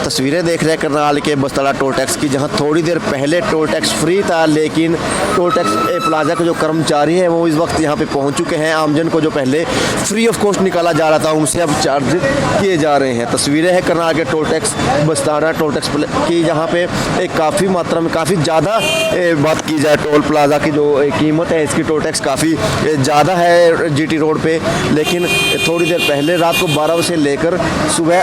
तस्वीरें देख रहे हैं करनाल के बस्ताड़ा टोल टैक्स की, जहां थोड़ी देर पहले टोल टैक्स फ्री था, लेकिन टोल टैक्स प्लाजा के जो कर्मचारी हैं वो इस वक्त यहां पे पहुंच चुके हैं। आमजन को जो पहले फ्री ऑफ कॉस्ट निकाला जा रहा था उनसे अब चार्ज किए जा रहे हैं। तस्वीरें हैं करनाल के toll tax Bastara toll tax की, जहाँ पे एक काफ़ी मात्रा में काफ़ी ज़्यादा बात की जाए टोल प्लाजा की जो कीमत है, इसकी टोल टैक्स काफ़ी ज़्यादा है जीटी रोड पे। लेकिन थोड़ी देर पहले रात को 12 बजे से लेकर सुबह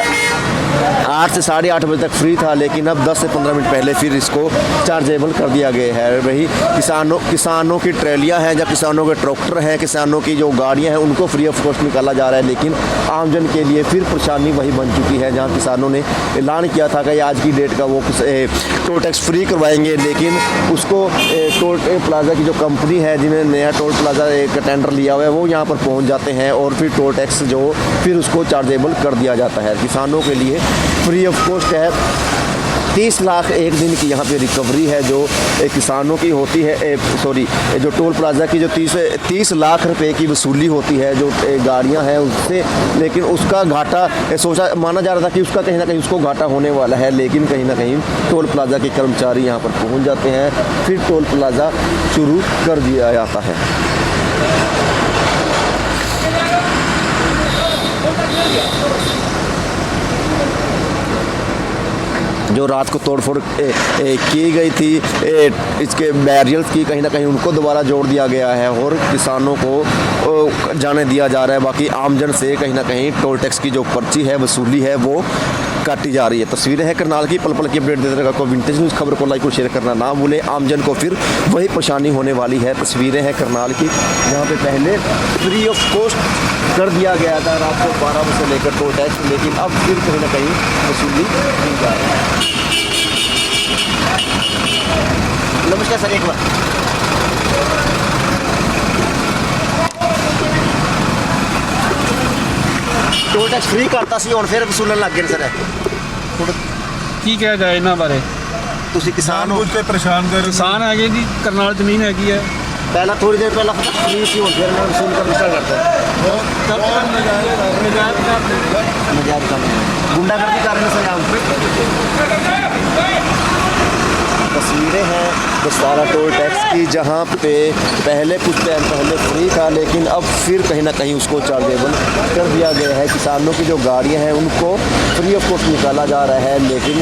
8 से 8:30 बजे तक फ्री था, लेकिन अब 10 से 15 मिनट पहले फिर इसको चार्जेबल कर दिया गया है। वही किसानों की ट्रैलियाँ हैं या किसानों के ट्रैक्टर हैं, किसानों की जो गाड़ियाँ हैं उनको फ्री ऑफ कॉस्ट निकाला जा रहा है। लेकिन आमजन के लिए फिर परेशानी वही बन चुकी है, जहाँ किसानों ने ऐलान किया था कि आज की डेट का वो टोल टैक्स फ्री करवाएंगे, लेकिन उसको टोल प्लाजा की जो कंपनी है जिन्हें नया टोल प्लाजा एक टेंडर लिया हुआ है वो यहाँ पर पहुँच जाते हैं और फिर टोल टैक्स जो फिर उसको चार्जेबल कर दिया जाता है। किसानों के लिए फ्री ऑफ कॉस्ट है। 30 लाख एक दिन की यहाँ पे रिकवरी है जो किसानों की होती है, जो टोल प्लाजा की जो 30 लाख रुपए की वसूली होती है जो गाड़ियाँ हैं उससे, लेकिन उसका घाटा माना जा रहा था कि उसका कहीं ना कहीं उसको घाटा होने वाला है, लेकिन कहीं ना कहीं टोल प्लाजा के कर्मचारी यहाँ पर पहुँच जाते हैं, फिर टोल प्लाजा शुरू कर दिया जाता है। जो रात को तोड़फोड़ की गई थी इसके बैरियर्स की, कहीं ना कहीं उनको दोबारा जोड़ दिया गया है और किसानों को जाने दिया जा रहा है। बाकी आमजन से कहीं ना कहीं टोल टैक्स की जो पर्ची है वसूली है वो काटी जा रही है। तस्वीरें हैं करनाल की, पल पल की अपडेट देते रहेगा। विंटेज न्यूज़ खबर को लाइक और शेयर करना ना भूलें, आमजन को फिर वही परेशानी होने वाली है। तस्वीरें हैं करनाल की, जहाँ पे पहले फ्री ऑफ कॉस्ट कर दिया गया था रात को 12 बजे से लेकर टोल टैक्स, लेकिन अब फिर कहीं ना कहीं वसूली की जा रही है। नमस्कार सर, एक बार टोल टैक्स फ्री करता सी और फिर वसूलन लग गए सर। ਕੀ ਕਿਹਾ ਜਾਏ ਇਹਨਾਂ ਬਾਰੇ? ਤੁਸੀਂ ਕਿਸਾਨ ਹੋ ਤੇ ਪਰੇਸ਼ਾਨ ਕਰ ਕਿਸਾਨ ਹੈਗੇ ਜੀ, ਕਰਨਾਲ ਜ਼ਮੀਨ ਹੈਗੀ ਹੈ। ਪਹਿਲਾਂ ਥੋੜੀ ਦੇਰ ਪਹਿਲਾਂ फ्री सी और फिर मैं वसूल करना स्टार्ट करता है। मजाक काम गुंडागर्दी कर रहे हैं। तस्वीरें हैं बस्ताड़ा टोल टैक्स की, जहां पे पहले कुछ टाइम पहले फ्री था, लेकिन अब फिर कहीं ना कहीं उसको चार्जेबल कर दिया गया है। किसानों की जो गाड़ियां हैं उनको फ्री ऑफ कॉस्ट निकाला जा रहा है, लेकिन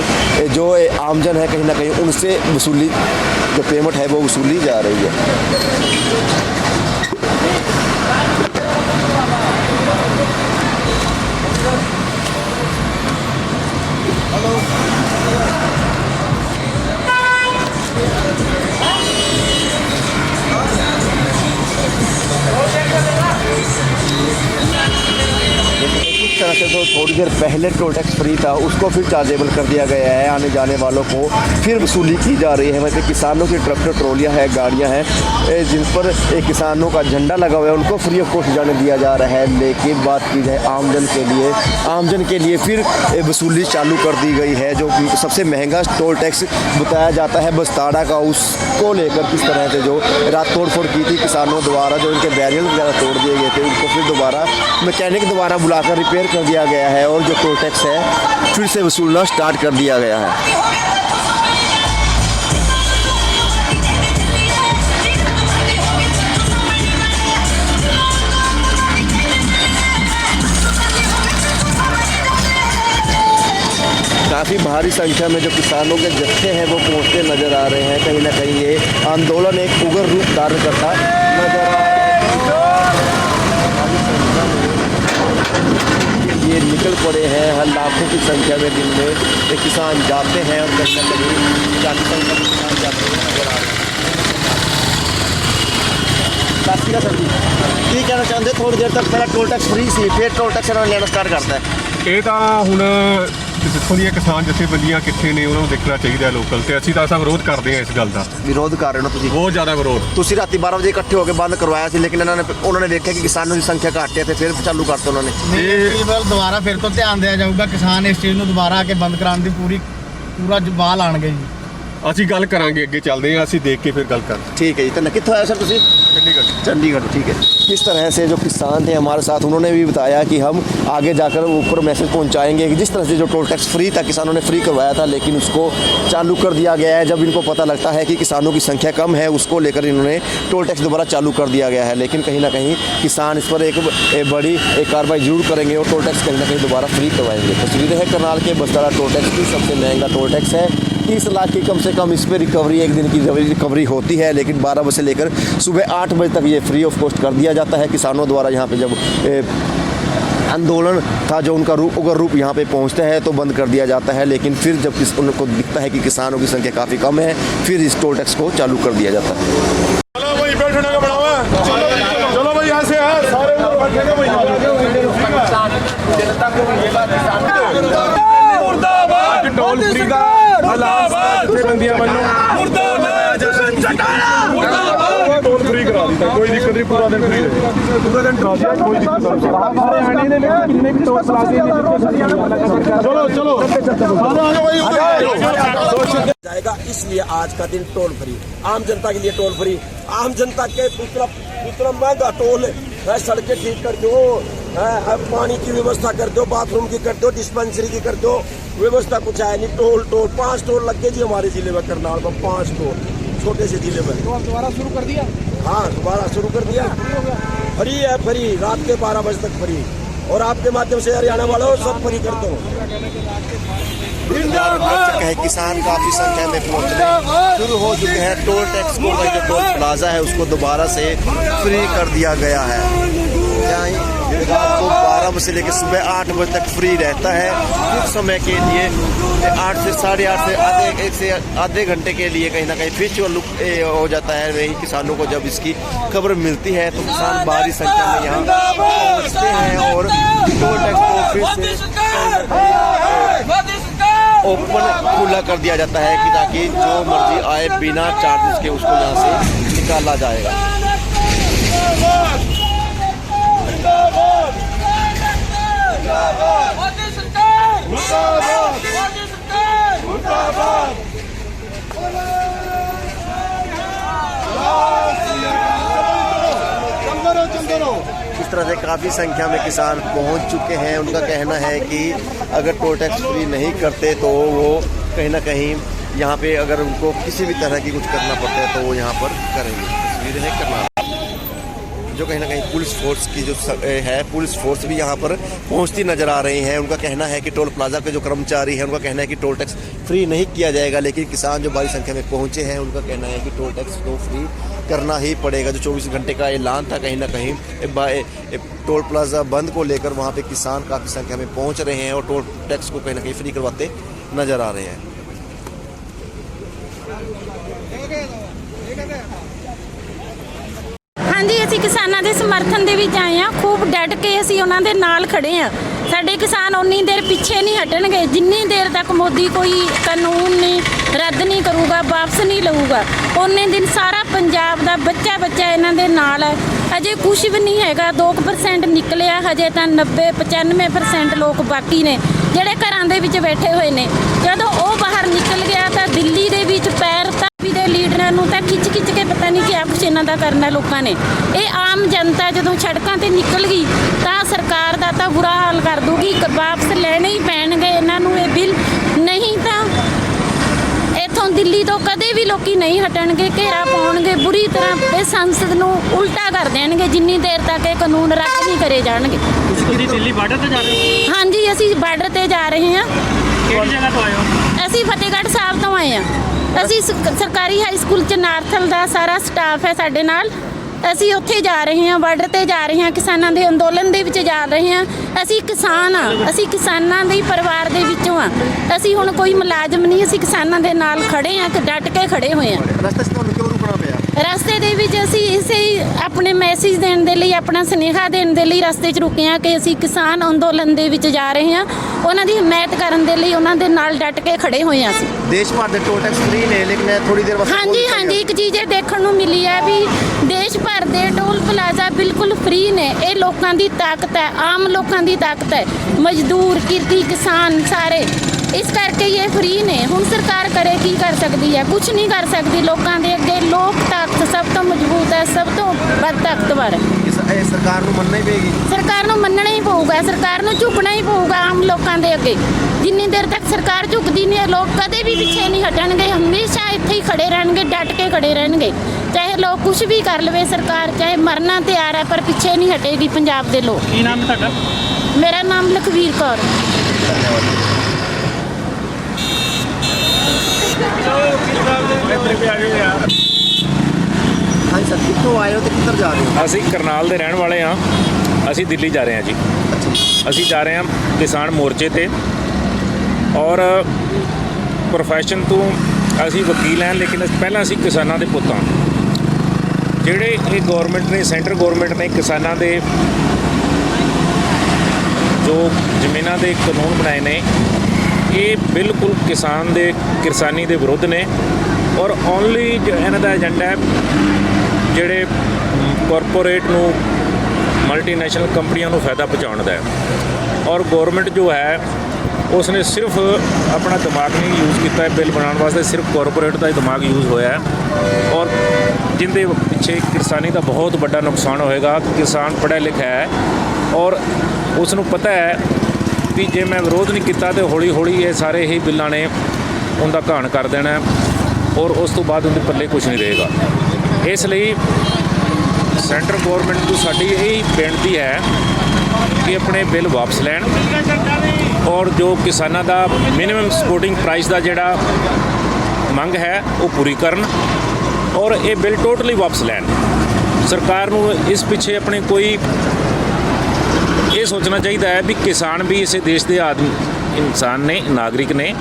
जो आमजन है कहीं ना कहीं उनसे वसूली जो पेमेंट है वो वसूली जा रही है। तरह से जो थोड़ी देर पहले टोल टैक्स फ्री था उसको फिर चार्जेबल कर दिया गया है। आने जाने वालों को फिर वसूली की जा रही है। वैसे किसानों की ट्रैक्टर ट्रॉलियाँ हैं, गाड़ियाँ हैं जिन पर किसानों का झंडा लगा हुआ है, उनको फ्री ऑफ कॉस्ट जाने दिया जा रहा है। लेकिन बात की जाए आमजन के लिए फिर वसूली चालू कर दी गई है। जो सबसे महंगा टोल टैक्स बताया जाता है बस्ताड़ा का, उसको लेकर किस तरह से जो रात तोड़फोड़ की थी किसानों द्वारा, जो इनके बैरियर वगैरह तोड़ दिए गए थे, उनको फिर दोबारा मैकेनिक द्वारा बुलाकर रिपेयर कर दिया गया है और जो टोल टैक्स है फिर से वसूलना स्टार्ट कर दिया गया है। काफ़ी भारी संख्या में जो किसानों के जत्थे हैं वो पहुंचते नज़र आ रहे हैं। कहीं ना कहीं ये आंदोलन एक उग्र रूप धारण करता नजर आ रहा है। ये निकल पड़े हैं, हर लाखों की संख्या में दिन में किसान जाते हैं और कहीं ना कहीं काफ़ी संख्या में किसान जाते हुए नजर आ रहे हैं। सर जी की कहना चाहते थोड़ी देर तक पहले टोल टैक्स फ्री सी, फिर टोल टैक्स लेना स्टार्ट करता है। ਇਹ ਤਾਂ ਹੁਣ ਜਿੱਥੋਂ ਦੀਆਂ ਕਿਸਾਨ ਜਥੇਬੰਦੀਆਂ ਕਿੱਥੇ ਨੇ ਉਹਨਾਂ ਨੂੰ ਦੇਖਣਾ ਚਾਹੀਦਾ ਲੋਕਲ, ਤੇ ਅਸੀਂ ਤਾਂ ਐਸਾ ਵਿਰੋਧ ਕਰਦੇ ਹਾਂ ਇਸ ਗੱਲ ਦਾ। ਵਿਰੋਧ ਕਰ ਰਹੇ ਹੋ ਤੁਸੀਂ? ਬਹੁਤ ਜ਼ਿਆਦਾ ਵਿਰੋਧ। ਤੁਸੀਂ ਰਾਤੀ 12 ਵਜੇ ਇਕੱਠੇ ਹੋ ਕੇ ਬੰਦ ਕਰਵਾਇਆ ਸੀ, ਲੇਕਿਨ ਉਹਨਾਂ ਨੇ ਵੇਖਿਆ ਕਿ ਕਿਸਾਨਾਂ ਦੀ ਸੰਖਿਆ ਘੱਟ ਹੈ ਤੇ ਫਿਰ ਚਾਲੂ ਕਰਤਾ ਉਹਨਾਂ ਨੇ। ਇਹ ਦੁਬਾਰਾ ਫਿਰ ਤੋਂ ਧਿਆਨ ਦਿਆ ਜਾਊਗਾ, ਕਿਸਾਨ ਇਸ ਚੀਜ਼ ਨੂੰ ਦੁਬਾਰਾ ਆ ਕੇ ਬੰਦ ਕਰਾਉਣ ਦੀ ਪੂਰਾ ਜਵਾਬ ਲਾਣਗੇ ਜੀ। ਅਸੀਂ ਗੱਲ ਕਰਾਂਗੇ, ਅੱਗੇ ਚੱਲਦੇ ਹਾਂ, ਅਸੀਂ ਦੇਖ ਕੇ ਫਿਰ ਗੱਲ ਕਰਾਂਗੇ। ठीक है जी। तो कितों आया सर तुसी? ਚੰਡੀਗੜ੍ਹ। चंडीगढ़, ठीक है। किस तरह से जो किसान थे हमारे साथ, उन्होंने भी बताया कि हम आगे जाकर ऊपर मैसेज पहुंचाएंगे कि जिस तरह से जो टोल टैक्स फ्री था, किसानों ने फ्री करवाया था, लेकिन उसको चालू कर दिया गया है। जब इनको पता लगता है कि किसानों की संख्या कम है, उसको लेकर इन्होंने टोल टैक्स दोबारा चालू कर दिया गया है। लेकिन कहीं ना कहीं किसान इस पर एक बड़ी कार्रवाई जरूर करेंगे और टोल टैक्स कहीं ना कहीं दोबारा फ्री करवाएंगे। तस्वीरें है करनाल के बस्तारा टोल टैक्स की। सबसे महंगा टोल टैक्स है, 30 लाख की कम से कम इस पर रिकवरी, एक दिन की रिकवरी होती है। लेकिन 12 बजे से लेकर सुबह 8 बजे तक ये फ्री ऑफ कॉस्ट कर दिया जाता है। किसानों द्वारा यहाँ पे जब आंदोलन था, जो उनका उग्र रूप यहाँ पे पहुँचता है तो बंद कर दिया जाता है। लेकिन फिर जब उनको दिखता है कि किसानों की संख्या काफ़ी कम है, फिर इस टोल टैक्स को चालू कर दिया जाता है। चलो भाई बैठने का बढ़ावा है। चलो भाई यहाँ से है सारे लोग बैठेंगे भाई। मुर्दाबाद टोल फ्री का मुर्दाबाद जथेबंदियां बनो मुर्दाबाद मुर्दाबाद टोल फ्री करा दी था, कोई दिक्कत नहीं, पूरा दिन फ्री है, पूरा दिन करा दिया, कोई दिक्कत नहीं। हरियाणा ने कितने भी टोल प्लाजे चलो चलो जाएगा, इसलिए आज का दिन टोल फ्री, आम जनता के लिए टोल फ्री। आम जनता के दूसरा महंगा टोल है, सड़कें ठीक कर दो, पानी की व्यवस्था कर दो, बाथरूम की कर दो, डिस्पेंसरी की कर दो, व्यवस्था कुछ है नहीं। टोल 5 टोल लग गए जी हमारे जिले में, करनाल में 5 टोल, छोटे से जिले में। तो दोबारा शुरू कर दिया? हाँ, दोबारा शुरू कर दिया। फ्री है, फ्री, रात के 12 बजे तक फ्री। और आपके माध्यम से हरियाणा वालों सब फ्री कर दो। है किसान काफी संख्या में पहुंचने शुरू हो चुके हैं। टोल टैक्स को, जो टोल प्लाजा है उसको दोबारा से फ्री कर दिया गया है। रात को 12 बजे से लेकर सुबह 8 बजे तक फ्री रहता है। कुछ समय के लिए 8 से 8:30 से आधे घंटे के लिए कहीं ना कहीं फिर चालू हो जाता है। वही किसानों को जब इसकी खबर मिलती है तो किसान भारी संख्या में यहाँ पहुँचते हैं और टोल टैक्स को फिर से ओपन खुला कर दिया जाता है कि ताकि जो मर्जी आए बिना चार्जेस के उसको यहाँ से निकाला जाएगा। इस तरह से काफ़ी संख्या में किसान पहुंच चुके हैं। उनका कहना है कि अगर टोल टैक्स फ्री नहीं करते तो वो कहीं ना कहीं यहाँ पे अगर उनको किसी भी तरह की कुछ करना पड़ता है तो वो यहाँ पर करेंगे। तस्वीरें है करनाल जो कहीं ना कहीं पुलिस फोर्स की जो है, पुलिस फोर्स भी यहाँ पर पहुँचती नज़र आ रही है। उनका कहना है कि टोल प्लाजा के जो कर्मचारी हैं उनका कहना है कि टोल टैक्स फ्री नहीं किया जाएगा। लेकिन किसान जो बड़ी संख्या में पहुँचे हैं उनका कहना है कि टोल टैक्स को फ्री करना ही पड़ेगा। जो 24 घंटे का ऐलान था, कहीं ना कहीं टोल प्लाजा बंद को लेकर वहाँ पे किसान काफ़ी संख्या में पहुँच रहे हैं और टोल टैक्स को कहीं ना कहीं फ्री करवाते नज़र आ रहे हैं। ਹਾਂਜੀ, ਅਸੀਂ ਕਿਸਾਨਾਂ ਦੇ ਸਮਰਥਨ ਦੇ ਵਿੱਚ ਆਏ ਹਾਂ। ਖੂਬ ਡਟ ਕੇ ਅਸੀਂ ਉਹਨਾਂ ਦੇ ਨਾਲ ਖੜੇ ਹਾਂ। ਸਾਡੇ ਕਿਸਾਨ ਉਨੀ ਦੇਰ ਪਿੱਛੇ ਨਹੀਂ ਹਟਣਗੇ ਜਿੰਨੀ ਦੇਰ ਤੱਕ ਮੋਦੀ ਕੋਈ ਕਾਨੂੰਨ ਨਹੀਂ ਰੱਦ ਨਹੀਂ ਕਰੂਗਾ, ਵਾਪਸ ਨਹੀਂ ਲਊਗਾ। ਉਨੇ ਦਿਨ ਸਾਰਾ ਪੰਜਾਬ ਦਾ ਬੱਚਾ ਇਹਨਾਂ ਦੇ ਨਾਲ ਹੈ। ਹਜੇ ਕੁਝ ਵੀ ਨਹੀਂ ਹੈਗਾ, 2% ਨਿਕਲਿਆ, ਹਜੇ ਤਾਂ 90-95% ਲੋਕ ਬਾਕੀ ਨੇ ਜਿਹੜੇ ਘਰਾਂ ਦੇ ਵਿੱਚ ਬੈਠੇ ਹੋਏ ਨੇ। ਜਦੋਂ ਉਹ ਬਾਹਰ ਨਿਕਲ ਗਿਆ ਤਾਂ ਦਿੱਲੀ ਦੇ ਵਿੱਚ ਪੈਰ ਦੇ ਲੀਡਰਾਂ ਨੂੰ ਤਾਂ ਖਿੱਚ ਕੇ ਪਤਾ ਨਹੀਂ ਕਿਆ ਕੁਛ ਇਹਨਾਂ ਦਾ ਕਰਨਾ ਲੋਕਾਂ ਨੇ। ਇਹ ਆਮ ਜਨਤਾ ਜਦੋਂ ਸੜਕਾਂ ਤੇ ਨਿਕਲ ਗਈ ਤਾਂ ਸਰਕਾਰ ਦਾ ਤਾਂ ਬੁਰਾ ਹਾਲ ਕਰ ਦੂਗੀ। ਵਾਪਸ ਲੈਣੇ ਹੀ ਪੈਣਗੇ ਇਹਨਾਂ ਨੂੰ ਇਹ ਬਿੱਲ, ਨਹੀਂ ਤਾਂ ਇੱਥੋਂ ਦਿੱਲੀ ਤੋਂ ਕਦੇ ਵੀ ਲੋਕੀ ਨਹੀਂ ਹਟਣਗੇ, ਘੇਰਾ ਪਾਉਣਗੇ ਬੁਰੀ ਤਰ੍ਹਾਂ। ਇਹ ਸੰਸਦ ਨੂੰ ਉਲਟਾ ਕਰ ਦੇਣਗੇ ਜਿੰਨੀ ਦੇਰ ਤੱਕ ਇਹ ਕਾਨੂੰਨ ਰੱਦ ਨਹੀਂ ਕਰੇ ਜਾਣਗੇ। ਤੁਸੀਂ ਦਿੱਲੀ ਬਾਰਡਰ ਤੇ ਜਾ ਰਹੇ ਹੋ? ਹਾਂਜੀ, ਅਸੀਂ ਬਾਰਡਰ ਤੇ ਜਾ ਰਹੇ ਹਾਂ। ਕਿਹੜੀ ਜਗ੍ਹਾ ਤੋਂ ਆਏ ਹੋ? ਅਸੀਂ ਫਤਿਹਗੜ੍ਹ ਸਾਹਿਬ ਤੋਂ ਆਏ ਹਾਂ। ਅਸੀਂ ਸਰਕਾਰੀ ਹਾਈ ਸਕੂਲ ਚ ਨਾਰਥਲ ਦਾ ਸਾਰਾ ਸਟਾਫ ਹੈ ਸਾਡੇ ਨਾਲ। ਅਸੀਂ ਉੱਥੇ ਜਾ ਰਹੇ ਹਾਂ, ਬਾਰਡਰ ਤੇ ਜਾ ਰਹੇ ਹਾਂ, ਕਿਸਾਨਾਂ ਦੇ ਅੰਦੋਲਨ ਦੇ ਵਿੱਚ ਜਾ ਰਹੇ ਹਾਂ। ਅਸੀਂ ਕਿਸਾਨ ਆ, ਅਸੀਂ ਕਿਸਾਨਾਂ ਦੇ ਪਰਿਵਾਰ ਦੇ ਵਿੱਚੋਂ ਆ। ਅਸੀਂ ਹੁਣ ਕੋਈ ਮੁਲਾਜ਼ਮ ਨਹੀਂ, ਅਸੀਂ ਕਿਸਾਨਾਂ ਦੇ ਨਾਲ ਖੜੇ ਹਾਂ, ਡਟ ਕੇ ਖੜੇ ਹੋਏ ਹਾਂ। ਰਸਤੇ 'ਚ ਤੁਹਾਨੂੰ ਕਿਉਂ ਰੁਕਣਾ ਪਿਆ? ਰਸਤੇ ਦੇ ਵਿੱਚ ਅਸੀਂ ਇਸੇ ਆਪਣੇ ਮੈਸੇਜ ਦੇਣ ਦੇ ਲਈ, ਆਪਣਾ ਸੁਨੇਹਾ ਦੇਣ ਦੇ ਲਈ ਰਸਤੇ 'ਚ ਰੁਕੇ ਹਾਂ ਕਿ ਅਸੀਂ ਕਿਸਾਨ ਅੰਦੋਲਨ ਦੇ ਵਿੱਚ ਜਾ ਰਹੇ ਹਾਂ। ਉਹਨਾਂ ਦੀ ਹਮਾਇਤ ਕਰਨ ਦੇ ਲਈ ਉਹਨਾਂ ਦੇ ਨਾਲ ਡਟ ਕੇ ਖੜੇ ਹੋਏ ਹਾਂ ਅਸੀਂ। ਦੇਸ਼ ਭਰ ਦੇ ਟੋਲ ਟੈਕਸ ਫ੍ਰੀ ਨੇ ਲੇਕਿਨ ਥੋੜੀ ਦੇਰ ਬਾਅਦ ਹਾਂਜੀ, ਇੱਕ ਚੀਜ਼ ਇਹ ਦੇਖਣ ਨੂੰ ਮਿਲੀ ਹੈ ਵੀ ਦੇਸ਼ ਭਰ ਦੇ ਟੋਲ ਪਲਾਜ਼ਾ ਬਿਲਕੁਲ ਫ੍ਰੀ ਨੇ। ਇਹ ਲੋਕਾਂ ਦੀ ਤਾਕਤ ਹੈ, ਆਮ ਲੋਕਾਂ ਦੀ ਤਾਕਤ ਹੈ। ਮਜ਼ਦੂਰ, ਕਿਰਤੀ, ਕਿਸਾਨ ਸਾਰੇ ਇਸ ਕਰਕੇ ਇਹ ਫ੍ਰੀ ਨੇ। ਹੁਣ ਸਰਕਾਰ ਕਰੇ ਕੀ ਕਰ ਸਕਦੀ ਹੈ? ਕੁਝ ਨਹੀਂ ਕਰ ਸਕਦੀ। ਲੋਕਾਂ ਦੇ ਅੱਗੇ ਲੋਕ ਤਾਕਤ ਸਭ ਤੋਂ ਮਜ਼ਬੂਤ ਹੈ, ਸਭ ਤੋਂ ਵੱਧ ਤਾਕਤਵਰ ਹੈ। ਇਹ ਸਰਕਾਰ ਨੂੰ ਮੰਨਣਾ ਹੀ ਪਏਗੀ। ਸਰਕਾਰ ਨੂੰ ਮੰਨਣਾ ਹੀ ਪਊਗਾ, ਸਰਕਾਰ ਨੂੰ ਝੁਕਣਾ ਹੀ ਪਊਗਾ ਆਮ ਲੋਕਾਂ ਦੇ ਅੱਗੇ। ਜਿੰਨੀ ਦੇਰ ਤੱਕ ਸਰਕਾਰ ਝੁਕਦੀ ਨਹੀਂ, ਲੋਕ ਕਦੇ ਵੀ ਪਿੱਛੇ ਨਹੀਂ ਹਟਣਗੇ, ਹਮੇਸ਼ਾ ਇੱਥੇ ਹੀ ਖੜੇ ਰਹਿਣਗੇ, ਡਟ ਕੇ ਖੜੇ ਰਹਿਣਗੇ। ਚਾਹੇ ਲੋਕ ਕੁਝ ਵੀ ਕਰ ਲਵੇ ਸਰਕਾਰ, ਚਾਹੇ ਮਰਨਾ ਤਿਆਰ ਹੈ, ਪਰ ਪਿੱਛੇ ਨਹੀਂ ਹਟੇਗੀ ਪੰਜਾਬ ਦੇ ਲੋਕ। ਕੀ ਨਾਮ ਹੈ ਤੁਹਾਡਾ? ਮੇਰਾ ਨਾਮ ਲਖਵੀਰ ਕੌਰ। ਹਾਂਜੀ ਸਰ, ਕਿੱਥੋਂ ਆਏ ਹੋ ਤੇ ਕਿੱਧਰ ਜਾ ਰਹੇ ਹੋ? ਅਸੀਂ ਕਰਨਾਲ ਦੇ ਰਹਿਣ ਵਾਲੇ ਹਾਂ। ਅਸੀਂ ਦਿੱਲੀ ਜਾ ਰਹੇ ਹਾਂ ਜੀ। ਅਸੀਂ ਜਾ ਰਹੇ ਹਾਂ ਕਿਸਾਨ ਮੋਰਚੇ ਤੇ, ਔਰ ਪ੍ਰੋਫੈਸ਼ਨ ਤੋਂ ਅਸੀਂ ਵਕੀਲ ਹਾਂ, ਲੇਕਿਨ ਪਹਿਲਾਂ ਅਸੀਂ ਕਿਸਾਨਾਂ ਦੇ ਪੁੱਤ ਹਾਂ। ਜਿਹੜੇ ਇਹ ਗੌਰਮੈਂਟ ਨੇ, ਸੈਂਟਰ ਗੌਰਮੈਂਟ ਨੇ ਕਿਸਾਨਾਂ ਦੇ ਜੋ ਜ਼ਮੀਨਾਂ ਦੇ ਕਾਨੂੰਨ ਬਣਾਏ ਨੇ, ਇਹ ਬਿਲਕੁਲ ਕਿਸਾਨੀ ਦੇ ਵਿਰੁੱਧ ਨੇ। ਔਰ ਓਨਲੀ ਜੋ ਇਹਨਾਂ ਦਾ ਏਜੰਡਾ ਹੈ ਜਿਹੜੇ ਕਾਰਪੋਰੇਟ ਨੂੰ, ਮਲਟੀਨੈਸ਼ਨਲ ਕੰਪਨੀਆਂ ਨੂੰ ਫਾਇਦਾ ਪਹੁੰਚਾਉਣ ਦਾ ਹੈ। ਔਰ ਗੌਰਮੈਂਟ ਜੋ ਹੈ ਉਸਨੇ ਸਿਰਫ ਆਪਣਾ ਦਿਮਾਗ ਨਹੀਂ ਯੂਜ਼ ਕੀਤਾ ਹੈ ਬਿੱਲ ਬਣਾਉਣ ਵਾਸਤੇ, ਸਿਰਫ ਕਾਰਪੋਰੇਟ ਦਾ ਹੀ ਦਿਮਾਗ ਯੂਜ਼ ਹੋਇਆ ਹੈ। ਔਰ ਜਿੰਦੇ ਪਿੱਛੇ ਕਿਸਾਨੀ ਦਾ ਬਹੁਤ ਵੱਡਾ ਨੁਕਸਾਨ ਹੋਏਗਾ। ਕਿਸਾਨ ਪੜ੍ਹਿਆ ਲਿਖਿਆ ਹੈ ਔਰ ਉਸ ਨੂੰ ਪਤਾ ਹੈ ਵੀ ਜੇ ਮੈਂ ਵਿਰੋਧ ਨਹੀਂ ਕੀਤਾ ਤਾਂ ਹੌਲੀ ਹੌਲੀ ਇਹ ਸਾਰੇ ਹੀ ਬਿੱਲਾਂ ਨੇ ਉਹਦਾ ਘਾਣ ਕਰ ਦੇਣਾ, ਔਰ ਉਸ ਤੋਂ ਬਾਅਦ ਉਹਦੇ ਪੱਲੇ ਕੁਝ ਨਹੀਂ ਰਹੇਗਾ। ਇਸ ਲਈ ਸੈਂਟਰ ਗੌਰਮੈਂਟ ਨੂੰ ਸਾਡੀ ਇਹ ਬੇਨਤੀ ਹੈ ਕਿ ਆਪਣੇ ਬਿੱਲ ਵਾਪਸ ਲੈਣ, ਔਰ ਜੋ ਕਿਸਾਨਾਂ ਦਾ ਮਿਨੀਮਮ ਸਪੋਰਟਿੰਗ ਪ੍ਰਾਈਸ ਦਾ ਜਿਹੜਾ ਮੰਗ ਹੈ ਉਹ ਪੂਰੀ ਕਰਨ, ਔਰ ਇਹ ਬਿੱਲ ਟੋਟਲੀ ਵਾਪਸ ਲੈਣ। ਸਰਕਾਰ ਨੂੰ ਇਸ ਪਿੱਛੇ ਆਪਣੇ ਕੋਈ ਇਹ ਸੋਚਣਾ ਚਾਹੀਦਾ ਹੈ ਵੀ ਕਿਸਾਨ ਵੀ ਇਸੇ ਦੇਸ਼ ਦੇ ਇਨਸਾਨ ਨੇ, ਨਾਗਰਿਕ ਨੇ।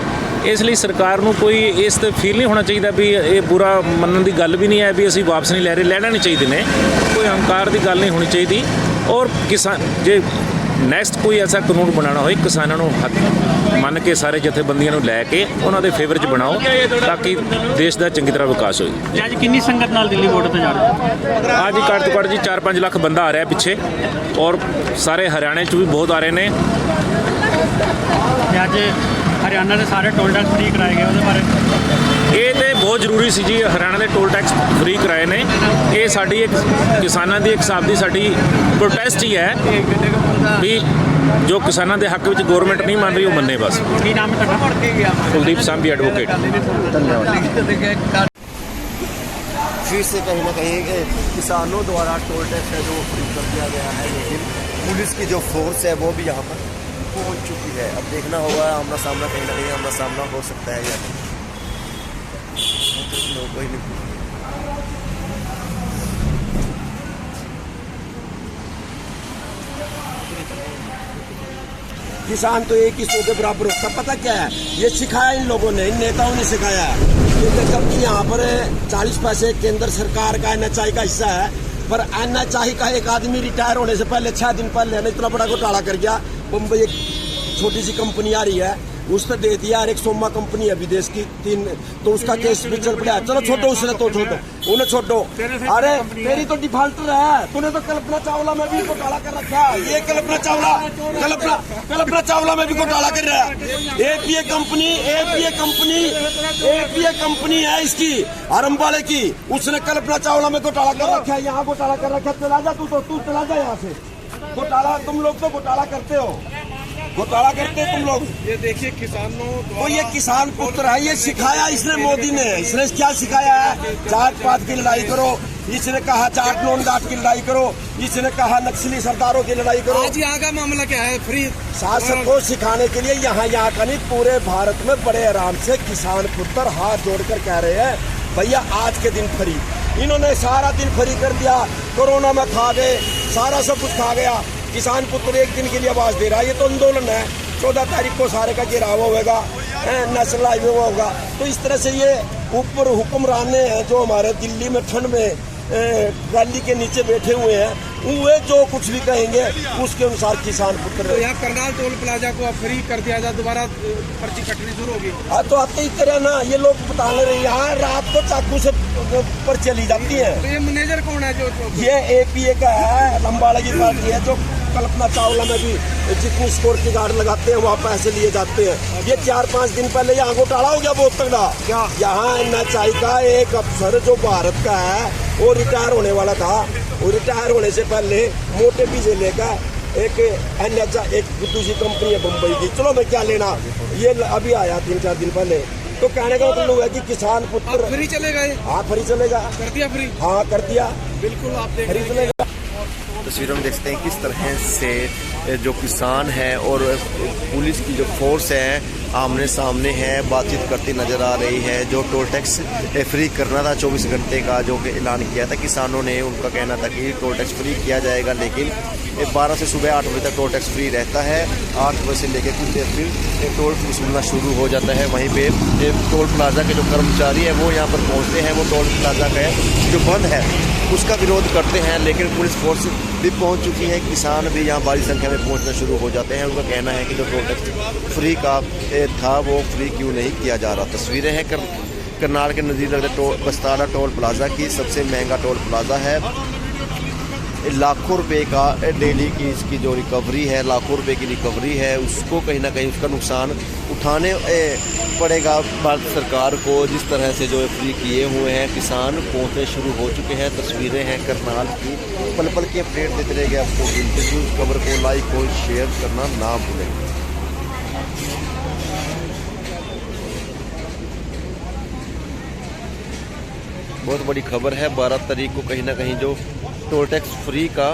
ਇਸ ਲਈ ਸਰਕਾਰ ਨੂੰ ਕੋਈ ਇਸ ਤੇ ਫੀਲ ਨਹੀਂ ਹੋਣਾ ਚਾਹੀਦਾ ਵੀ ਇਹ ਬੁਰਾ ਮੰਨਣ ਦੀ ਗੱਲ ਵੀ ਨਹੀਂ ਹੈ ਵੀ ਅਸੀਂ ਵਾਪਸ ਨਹੀਂ ਲੈ ਰਹੇ, ਲੈਣਾ ਨਹੀਂ ਚਾਹੀਦੇ ਨੇ। ਕੋਈ ਹੰਕਾਰ ਦੀ ਗੱਲ ਨਹੀਂ ਹੋਣੀ ਚਾਹੀਦੀ। ਔਰ ਕਿਸਾਨ ਜੇ ਨੈਕਸਟ ਕੋਈ ਐਸਾ ਕਾਨੂੰਨ ਬਣਾਉਣਾ ਹੋਏ, ਕਿਸਾਨਾਂ ਨੂੰ ਹੱਥ ਮੰਨ ਕੇ ਸਾਰੇ ਜਥੇਬੰਦੀਆਂ ਨੂੰ ਲੈ ਕੇ ਉਹਨਾਂ ਦੇ ਫੇਵਰ 'ਚ ਬਣਾਓ ਤਾਂ ਕਿ ਦੇਸ਼ ਦਾ ਚੰਗੀ ਤਰ੍ਹਾਂ ਵਿਕਾਸ ਹੋਏ। ਅੱਜ ਕਿੰਨੀ ਸੰਗਤ ਨਾਲ ਦਿੱਲੀ ਬਾਰਡਰ ਤੇ ਜਾ ਰਹੇ ਹੋ? ਅੱਜ ਘੱਟ ਤੋਂ ਘੱਟ ਜੀ 4-5 ਲੱਖ ਬੰਦਾ ਆ ਰਿਹਾ ਪਿੱਛੇ, ਔਰ ਸਾਰੇ ਹਰਿਆਣੇ 'ਚ ਵੀ ਬਹੁਤ ਆ ਰਹੇ ਨੇ। ਅੱਜ ਹਰਿਆਣਾ ਦੇ ਸਾਰੇ ਟੋਲ ਟੈਕਸ ਫ੍ਰੀ ਕਰਾਏ ਗਏ, ਉਹਦੇ ਬਾਰੇ ਇਹ ਤੇ ਬਹੁਤ ਜ਼ਰੂਰੀ ਸੀ ਜੀ। ਹਰਿਆਣਾ ਦੇ ਟੋਲ ਟੈਕਸ ਫ੍ਰੀ ਕਰਾਏ ਨੇ। ਇਹ ਸਾਡੀ ਇੱਕ ਕਿਸਾਨਾਂ ਦੀ ਇੱਕ ਹਿਸਾਬ ਦੀ ਸਾਡੀ ਪ੍ਰੋਟੈਸਟ ਹੀ ਹੈ ਵੀ ਜੋ ਕਿਸਾਨਾਂ ਦੇ ਹੱਕ ਵਿੱਚ ਗੌਰਮੈਂਟ ਨਹੀਂ ਮੰਨ ਰਹੀ ਉਹ ਮੰਨੇ ਬਸ। ਕੀ ਨਾਮ ਹੈ ਤੁਹਾਡਾ? ਕੁਲਦੀਪ ਸਾਂਭੀ ਐਡਵੋकेट। फिर से कहीं ना कहीं किसानों द्वारा टोल टैक्स है जो फ्री कर दिया गया है, लेकिन पुलिस की जो फोर्स है वो भी यहाँ पर पहुँच चुकी है। अब देखना होगा आमना सामना, कहीं ना कहीं आमना सामना हो सकता है या नहीं। कोई नहीं। किसान तो एक ही सौ के बराबर होता। पता क्या है, ये सिखाया इन लोगों ने, इन नेताओं ने सिखाया है। जबकि यहाँ पर 40 पैसे केंद्र सरकार का NHI का हिस्सा है, पर NHI का एक आदमी रिटायर होने से पहले 6 दिन पहले इतना बड़ा घोटाला कर गया। मुंबई एक छोटी सी कंपनी आ रही है, उसने दे दिया। और एक सोमा कंपनी है विदेश की 3, तो उसका केस भी चल पड़ा है। चलो छोड़ो, उसने तो छोड़ो, उन्हें छोड़ो। अरे तेरी तो डिफॉल्टर है, तूने तो कल्पना चावला में भी घोटाला कर रखा है। ये कल्पना चावला में भी घोटाला कर रहा है। एपीए कंपनी है इसकी, आरंबाले की, उसने कल्पना चावला में घोटाला कर रखा है, यहाँ घोटाला कर रखा है। चला जा तू चला जा यहाँ से। घोटाला तुम लोग तो घोटाला करते हो, घोटाला करते तुम लोग। ये देखिए किसानों तो ये किसान पुत्र है, ये सिखाया इसने मोदी ने। इसने क्या सिखाया है? जात पात की लड़ाई करो। इसने कहा जाट नॉन जाट की लड़ाई करो। इसने कहा नक्सली सरदारों की लड़ाई करो। आज यहाँ का मामला क्या है? फ्री शासन को सिखाने के लिए यहाँ का नहीं, पूरे भारत में बड़े आराम से किसान पुत्र हाथ जोड़कर कह रहे हैं भैया आज के दिन फ्री। इन्होंने सारा दिन फ्री कर दिया, कोरोना में खा गए, सारा सब कुछ खा गया। किसान पुत्र एक दिन के लिए आवाज दे रहा है। ये तो आंदोलन है, 14 तारीख को सारे का घेराव होगा, नेशनल हाईवे होगा। तो इस तरह से ये ऊपर हुक्मराने हैं जो हमारे दिल्ली में ठंड में रैली के नीचे बैठे हुए हैं, वे जो कुछ भी कहेंगे उसके अनुसार किसान पुत्र। तो यहाँ करनाल टोल प्लाजा को अब फ्री कर दिया जाए, दोबारा पर्ची कटनी शुरू होगी। हाँ तो आते ही तरह ना ये लोग बता रहे हैं, यहाँ रात को चाकू से पर चली जाती है। तो ये मैनेजर कौन है जो ये एपीए का है, लंबाड़ा की पार्टी है जो कल्पना चावला में भी जितनी सिक्योरिटी गार्ड लगाते हैं वहाँ पैसे लिए जाते हैं। ये 4-5 दिन पहले यहाँ घोटाला हो गया बहुत तगड़ा। क्या यहाँ NHI का एक अफसर जो भारत का है वो रिटायर होने वाला था। वो रिटायर होने से पहले मोटे पीछे लेकर एक NHI एक दूसरी कंपनी है मुंबई की, चलो मैं क्या लेना, ये अभी आया 3-4 दिन पहले। तो कहने का मतलब है कि किसान पुत्र फ्री चलेगा ये? हाँ फ्री चलेगा। कर दिया फ्री? हाँ कर दिया, बिल्कुल आप देख फ्री चलेगा। तस्वीरों में देखते हैं किस तरह से जो किसान है और पुलिस की जो फोर्स है आमने सामने है, बातचीत करती नज़र आ रही है। जो टोल टैक्स फ्री करना था 24 घंटे का जो कि ऐलान किया था किसानों ने, उनका कहना था कि टोल टैक्स फ्री किया जाएगा, लेकिन 12 से सुबह 8 बजे तक टोल टैक्स फ्री रहता है। 8 बजे से लेकर कुछ देर फिर टोल वसूलना शुरू हो जाता है। वहीं पे टोल प्लाजा के जो कर्मचारी है वो यहाँ पर पहुँचते हैं, वो टोल प्लाजा का जो बंद है उसका विरोध करते हैं, लेकिन पुलिस फोर्स भी पहुंच चुकी है। किसान भी यहाँ बड़ी संख्या में पहुंचना शुरू हो जाते हैं। उनका कहना है कि जो टोल टैक्स फ्री का था वो फ्री क्यों नहीं किया जा रहा। तस्वीरें हैं करनाल के नज़दीक लगते बस्तारा टोल प्लाजा की, सबसे महंगा टोल प्लाजा है। लाखों रुपए का डेली की इसकी जो रिकवरी है, लाखों रुपए की रिकवरी है, उसको कहीं ना कहीं उसका नुकसान उठाने पड़ेगा भारत सरकार को। जिस तरह से जो फ्री किए हुए हैं किसान पहुँचने शुरू हो चुके हैं। तस्वीरें हैं करनाल की, पल पल की अपडेट देते रहेंगे आपको। न्यूज़ खबर को लाइक और शेयर करना ना भूलें। बहुत बड़ी खबर है, 12 तारीख को कहीं ना कहीं जो टोल टैक्स फ्री का